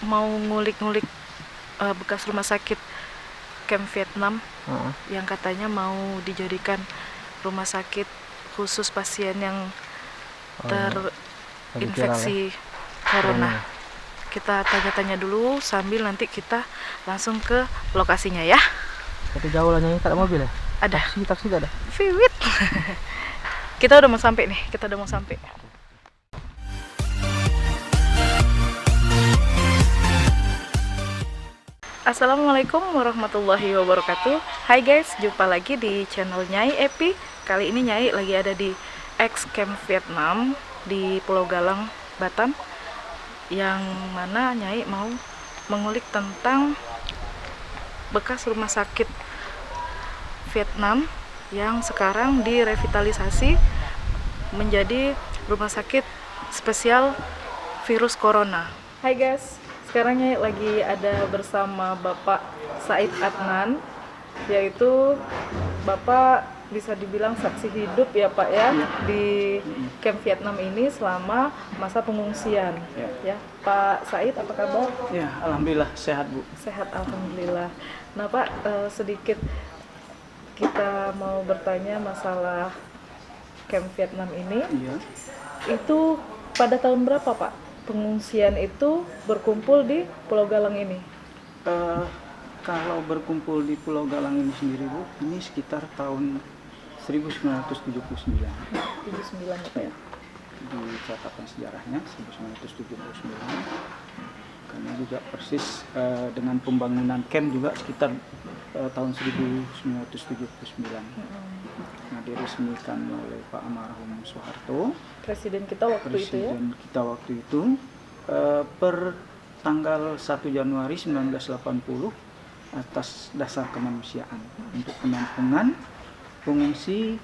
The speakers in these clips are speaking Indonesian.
mau ngulik-ngulik bekas rumah sakit Camp Vietnam yang katanya mau dijadikan rumah sakit khusus pasien yang terinfeksi corona. Kita tanya-tanya dulu sambil nanti kita langsung ke lokasinya ya. Tapi jauh lah Nyai, tak ada mobil ya? Ada. Taksi tak ada? Fiwit. Kita udah mau sampai nih, Assalamualaikum warahmatullahi wabarakatuh. Hai guys, jumpa lagi di channel Nyai Epi. Kali ini Nyai lagi ada di X Camp Vietnam di Pulau Galang, Batam, yang mana Nyai mau mengulik tentang bekas rumah sakit Vietnam yang sekarang direvitalisasi menjadi rumah sakit spesial virus corona. Hai guys, sekarang Nyai lagi ada bersama Bapak Said Adnan, yaitu Bapak bisa dibilang saksi hidup ya Pak ya, di Camp Vietnam ini selama masa pengungsian. Ya, Pak Said apa kabar? Ya, alhamdulillah sehat Bu. Sehat alhamdulillah. Nah Pak, sedikit kita mau bertanya masalah Camp Vietnam ini. Itu pada tahun berapa Pak pengungsian itu berkumpul di Pulau Galang ini? Kalau berkumpul di Pulau Galang ini sendiri Bu, ini sekitar tahun 1979. 79 ya Pak ya? Di catatan sejarahnya 1979. Karena juga persis dengan pembangunan camp juga sekitar tahun 1979. Nah, diresmikan oleh Pak Almarhum Soeharto, Presiden kita waktu itu per tanggal 1 Januari 1980 atas dasar kemanusiaan untuk penampungan pengungsi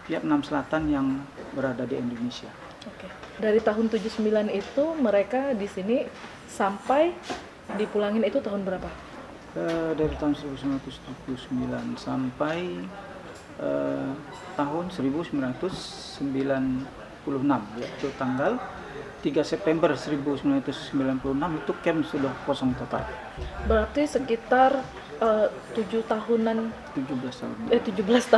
Vietnam Selatan yang berada di Indonesia. Oke. Dari tahun 79 itu mereka di sini sampai dipulangin itu tahun berapa? Dari tahun 1979 sampai tahun 1996, yaitu tanggal 3 September 1996 itu camp sudah kosong total. Berarti sekitar 17 tahun 17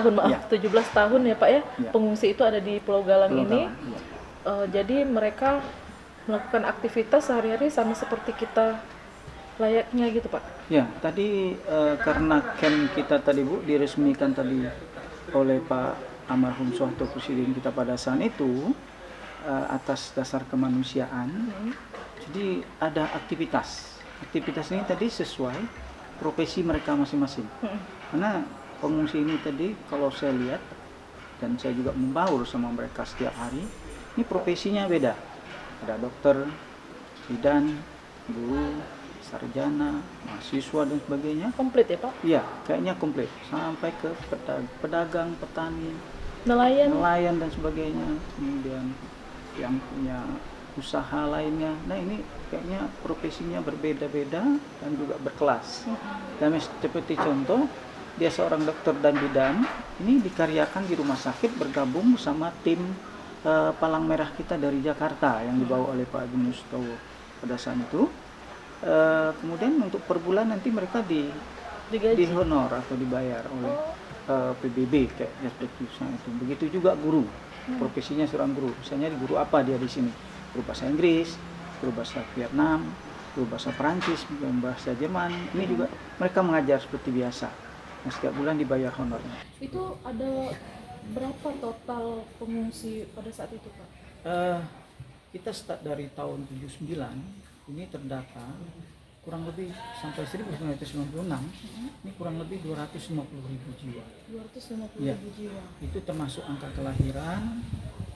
tahun ya Pak ya, pengungsi itu ada di Pulau Galang ini. Jadi mereka melakukan aktivitas sehari-hari sama seperti kita layaknya gitu Pak? Ya, tadi karena camp kita tadi Bu diresmikan tadi oleh Pak Almarhum Soeharto Presiden kita pada saat itu atas dasar kemanusiaan. Jadi ada aktivitas ini tadi sesuai profesi mereka masing-masing. Karena pengungsi ini tadi kalau saya lihat dan saya juga membaur sama mereka setiap hari, ini profesinya beda. Ada dokter, bidan, guru, sarjana, mahasiswa dan sebagainya. Komplit ya Pak? Iya, kayaknya komplit. Sampai ke pedagang, petani, nelayan dan sebagainya. Kemudian yang punya usaha lainnya. Nah ini kayaknya profesinya berbeda-beda dan juga berkelas. Dan seperti contoh, dia seorang dokter dan bidan, ini dikaryakan di rumah sakit bergabung sama tim Palang Merah kita dari Jakarta yang dibawa oleh Pak Gun Mustowo pada saat itu. Kemudian untuk per bulan nanti mereka dihonor atau dibayar oleh PBB kayak seperti itu. Begitu juga guru, profesinya seorang guru. Misalnya guru apa dia di sini? Guru bahasa Inggris, guru bahasa Vietnam, guru bahasa Perancis, bahasa Jerman. Ini juga mereka mengajar seperti biasa. Nah, setiap bulan dibayar honornya. Itu ada berapa total pengungsi pada saat itu Pak? Kita start dari tahun 79, ini terdata kurang lebih sampai 1996, ini kurang lebih 250.000 jiwa. 250.000 jiwa. Itu termasuk angka kelahiran,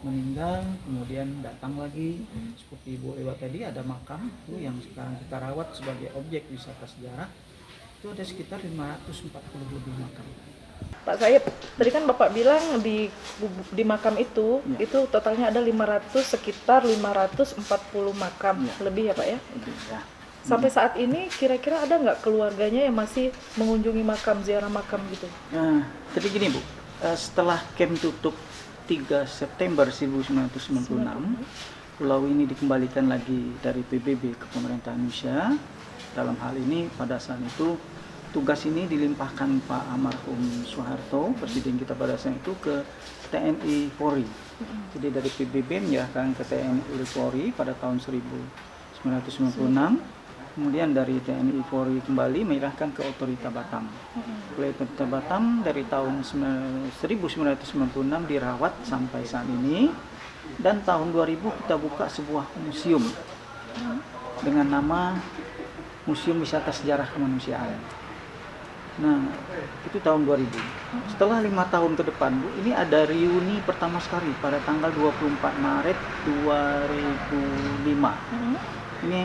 meninggal, kemudian datang lagi. Seperti Ibu Ewa tadi ada makam itu yang sekarang kita rawat sebagai objek wisata sejarah. Itu ada sekitar 540 lebih makam. Pak Said, tadi kan Bapak bilang di makam itu totalnya ada sekitar 540 makam lebih ya Pak ya? Lebih, ya. Sampai saat ini kira-kira ada nggak keluarganya yang masih mengunjungi makam, ziarah makam gitu? Nah, jadi gini Bu, setelah camp tutup 3 September 1996, pulau ini dikembalikan lagi dari PBB ke pemerintah Indonesia. Dalam hal ini pada saat itu tugas ini dilimpahkan Pak almarhum Soeharto, presiden kita pada saat itu, ke TNI Polri. Jadi dari PBB menyerahkan ke TNI Polri pada tahun 1996. Kemudian dari TNI Polri kembali menyerahkan ke Otorita Batam. Oleh Otorita Batam dari tahun 1996 dirawat sampai saat ini. Dan tahun 2000 kita buka sebuah museum dengan nama Museum Wisata Sejarah Kemanusiaan. Nah, itu tahun 2000. Setelah 5 tahun ke depan, Bu, ini ada reuni pertama sekali pada tanggal 24 Maret 2005. Ini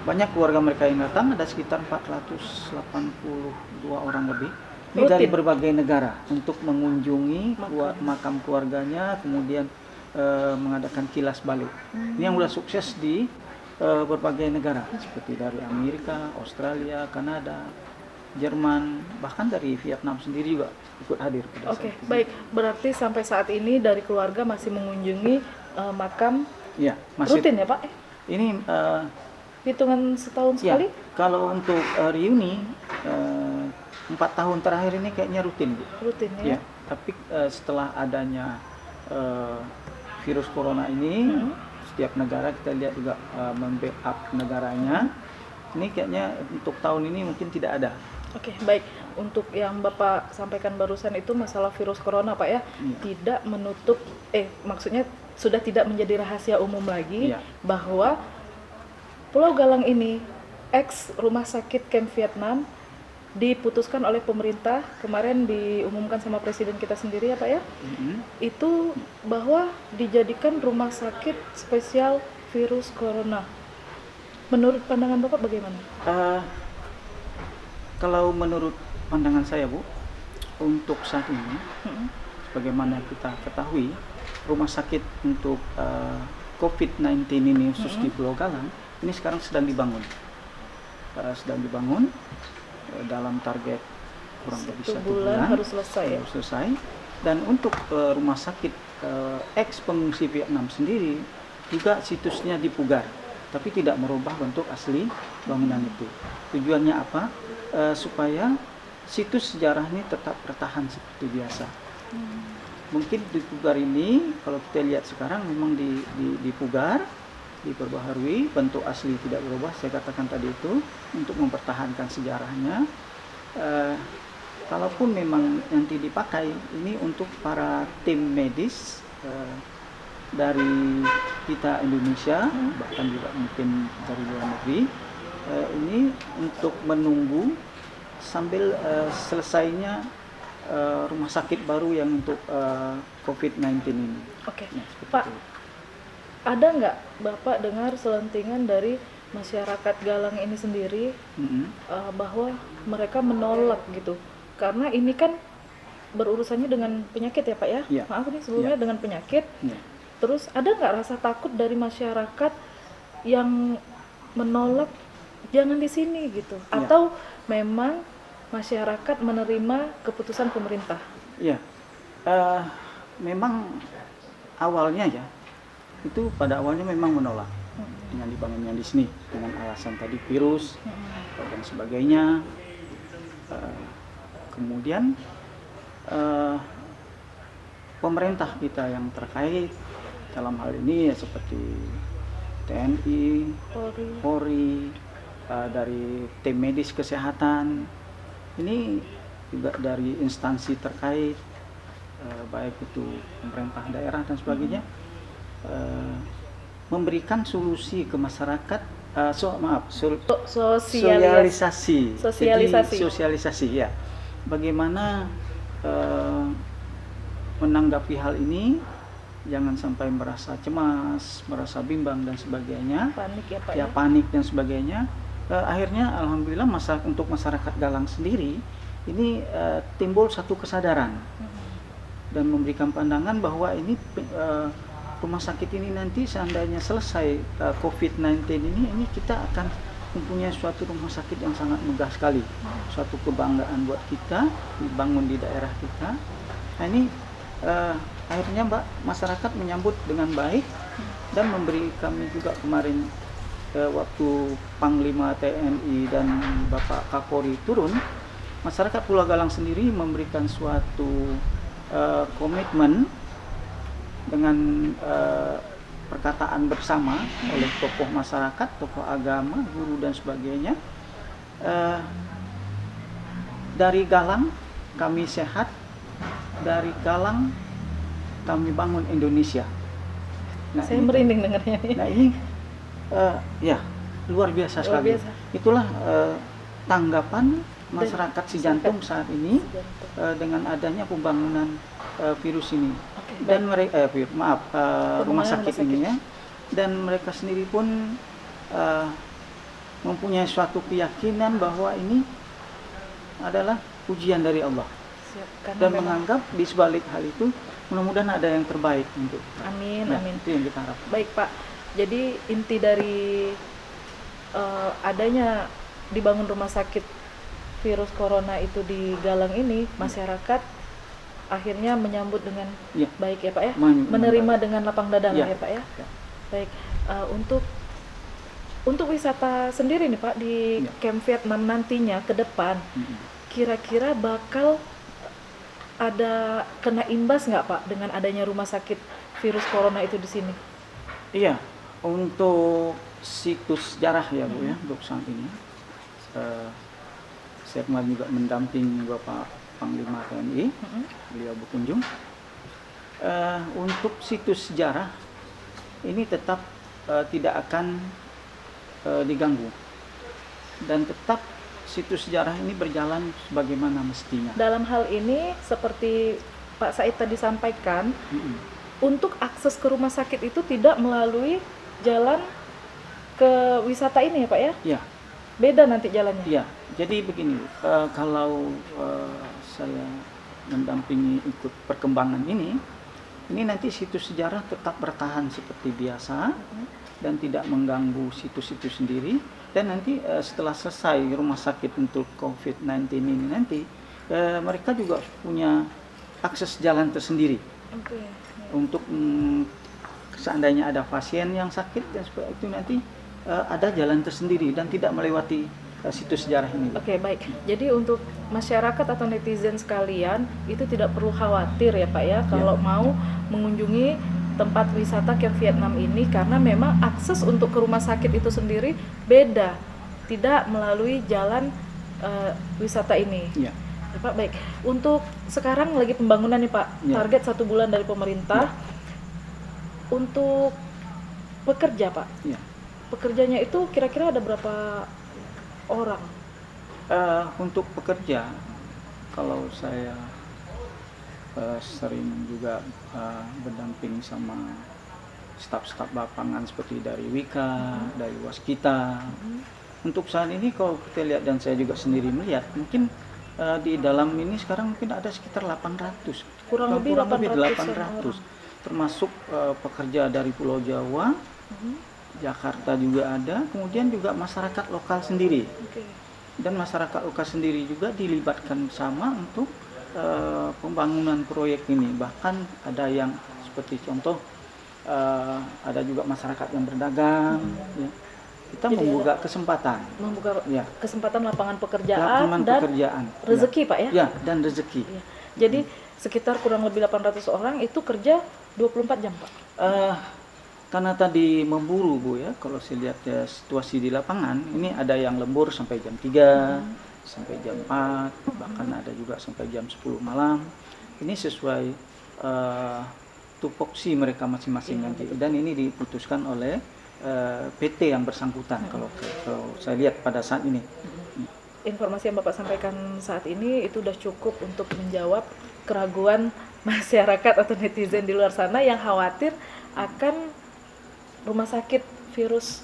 banyak keluarga mereka yang datang, ada sekitar 482 orang lebih. Ini dari berbagai negara untuk mengunjungi makam keluarganya, kemudian mengadakan kilas balik. Ini yang sudah sukses di berbagai negara, seperti dari Amerika, Australia, Kanada, Jerman, bahkan dari Vietnam sendiri juga ikut hadir. Oke, baik. Berarti sampai saat ini dari keluarga masih mengunjungi makam ya, masih rutin ya Pak? Ini hitungan setahun sekali? Kalau untuk reuni 4 tahun terakhir ini kayaknya rutin, Bu. Rutin ya? Tapi setelah adanya virus corona ini, setiap negara kita lihat juga membackup negaranya. Ini kayaknya untuk tahun ini mungkin tidak ada. Oke, baik. Untuk yang Bapak sampaikan barusan itu masalah virus corona, Pak ya, tidak menutup, maksudnya sudah tidak menjadi rahasia umum lagi bahwa Pulau Galang ini, ex rumah sakit Camp Vietnam, diputuskan oleh pemerintah, kemarin diumumkan sama presiden kita sendiri ya Pak ya, itu bahwa dijadikan rumah sakit spesial virus corona. Menurut pandangan Bapak bagaimana? Kalau menurut pandangan saya, Bu, untuk saat ini, sebagaimana kita ketahui, rumah sakit untuk COVID-19 ini khusus di Pulau Galang, ini sekarang sedang dibangun. Dalam target kurang lebih 1 bulan harus selesai. Dan untuk rumah sakit ex pengungsi Vietnam sendiri juga situsnya dipugar, tapi tidak merubah bentuk asli bangunan itu. Tujuannya apa? Supaya situs sejarah ini tetap bertahan seperti biasa. Mungkin dipugar ini, kalau kita lihat sekarang memang dipugar, diperbaharui, bentuk asli tidak berubah, saya katakan tadi itu, untuk mempertahankan sejarahnya. Kalaupun memang nanti dipakai, ini untuk para tim medis dari kita Indonesia, bahkan juga mungkin dari luar negeri, ini untuk menunggu sambil selesainya rumah sakit baru yang untuk COVID-19 ini. Oke, Pak. Ada nggak Bapak dengar selentingan dari masyarakat Galang ini sendiri bahwa mereka menolak gitu? Karena ini kan berurusannya dengan penyakit ya Pak ya? Maaf nih sebelumnya dengan penyakit. Terus ada nggak rasa takut dari masyarakat yang menolak jangan di sini gitu? Atau memang masyarakat menerima keputusan pemerintah? Memang awalnya itu pada awalnya memang menolak dengan dibangunnya di sini dengan alasan tadi virus dan sebagainya. Kemudian pemerintah kita yang terkait dalam hal ini seperti TNI, Polri, dari tim medis kesehatan, ini juga dari instansi terkait, baik itu pemerintah daerah dan sebagainya, memberikan solusi ke masyarakat, sosialisasi ya, bagaimana menanggapi hal ini, jangan sampai merasa cemas, merasa bimbang dan sebagainya, panik ya Pak panik dan sebagainya. Akhirnya alhamdulillah untuk masyarakat Galang sendiri ini timbul satu kesadaran dan memberikan pandangan bahwa ini rumah sakit ini nanti seandainya selesai COVID-19 ini kita akan mempunyai suatu rumah sakit yang sangat megah sekali, suatu kebanggaan buat kita dibangun di daerah kita. Nah ini akhirnya masyarakat menyambut dengan baik dan memberi kami juga kemarin waktu Panglima TNI dan Bapak Kapolri turun, masyarakat Pulau Galang sendiri memberikan suatu komitmen dengan perkataan bersama oleh tokoh masyarakat, tokoh agama, guru dan sebagainya. Dari Galang kami sehat, dari Galang kami bangun Indonesia. Nah, Saya merinding dengarnya nih. Nah ini ya luar biasa Luar sekali. biasa. Itulah tanggapan masyarakat Cijantung saat ini dengan adanya pembangunan virus ini. Dan mereka rumah sakit ini ya, dan mereka sendiri pun mempunyai suatu keyakinan bahwa ini adalah ujian dari Allah. Dan menganggap di sebalik hal itu mudah-mudahan ada yang terbaik untuk. Amin, Nah, amin. itu yang kita harap. Baik Pak, jadi inti dari adanya dibangun rumah sakit virus corona itu di Galang ini, masyarakat akhirnya menyambut dengan Ya. baik ya Pak ya, Menerima menerima dengan lapang dada lah Ya. ya Pak ya. Ya. Baik, untuk wisata sendiri nih Pak di Ya. Camp Vietnam nantinya ke depan, kira-kira bakal ada kena imbas nggak Pak dengan adanya rumah sakit virus corona itu di sini? Iya, untuk situs sejarah ya Bu ya, untuk saat ini saya kemarin juga mendampingi Bapak Panglima TNI, beliau berkunjung. Untuk situs sejarah ini tetap tidak akan diganggu, dan tetap situs sejarah ini berjalan sebagaimana mestinya. Dalam hal ini seperti Pak Said tadi sampaikan, untuk akses ke rumah sakit itu tidak melalui jalan ke wisata ini ya Pak ya? Iya. Beda nanti jalannya? Iya, jadi begini, kalau saya mendampingi ikut perkembangan ini nanti situs sejarah tetap bertahan seperti biasa dan tidak mengganggu situs itu sendiri. Dan nanti setelah selesai rumah sakit untuk COVID-19 ini nanti, mereka juga punya akses jalan tersendiri. Oke. Untuk seandainya ada pasien yang sakit dan seperti itu nanti ada jalan tersendiri dan tidak melewati situs sejarah ini. Oke, baik. Jadi untuk masyarakat atau netizen sekalian itu tidak perlu khawatir ya Pak ya kalau mau mengunjungi tempat wisata Camp Vietnam ini, karena memang akses untuk ke rumah sakit itu sendiri beda, tidak melalui jalan wisata ini. Ya. Ya, Pak, baik. Untuk sekarang lagi pembangunan nih Pak, target 1 bulan dari pemerintah. Untuk pekerja Pak, pekerjanya itu kira-kira ada berapa orang? Untuk pekerja, kalau saya sering juga berdamping sama staf-staf lapangan seperti dari Wika, dari Waskita. Untuk saat ini kalau kita lihat dan saya juga sendiri melihat, mungkin di dalam ini sekarang mungkin ada sekitar 800. Kurang lebih 800. Termasuk pekerja dari Pulau Jawa, Jakarta juga ada, kemudian juga masyarakat lokal sendiri. Dan masyarakat lokal sendiri juga dilibatkan sama untuk pembangunan proyek ini. Bahkan ada yang seperti contoh ada juga masyarakat yang berdagang. Ya. Kita jadi membuka kesempatan. Kesempatan lapangan pekerjaan dan pekerjaan. rezeki Pak ya? Ya, dan rezeki. Ya. Jadi sekitar kurang lebih 800 orang itu kerja 24 jam Pak? Karena tadi memburu Bu ya, kalau saya lihat ya situasi di lapangan, ini ada yang lembur sampai jam 3, sampai jam 4, bahkan ada juga sampai jam 10 malam. Ini sesuai tupoksi mereka masing-masing nanti. Dan ini diputuskan oleh PT yang bersangkutan kalau saya lihat pada saat ini. Informasi yang Bapak sampaikan saat ini itu sudah cukup untuk menjawab keraguan masyarakat atau netizen di luar sana yang khawatir akan rumah sakit virus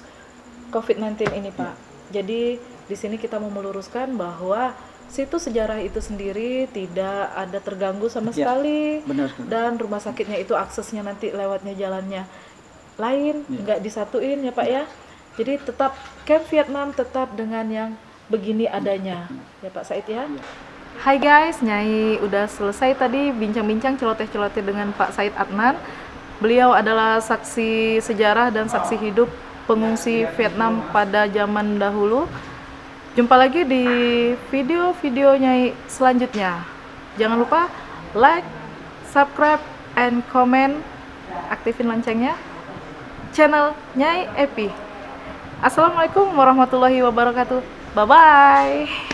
COVID-19 ini Pak. Jadi di sini kita mau meluruskan bahwa situs sejarah itu sendiri tidak ada terganggu sama sekali. Benar. Dan rumah sakitnya itu aksesnya nanti lewatnya jalannya lain, nggak disatuin ya Pak ya. Jadi tetap Camp Vietnam tetap dengan yang begini adanya ya Pak Said ya. Hai guys, Nyai udah selesai tadi bincang-bincang celoteh-celoteh dengan Pak Said Adnan. Beliau adalah saksi sejarah dan saksi hidup pengungsi Vietnam pada zaman dahulu. Jumpa lagi di video-video Nyai selanjutnya. Jangan lupa like, subscribe, and comment. Aktifin loncengnya. Channel Nyai Epi. Assalamualaikum warahmatullahi wabarakatuh. Bye-bye.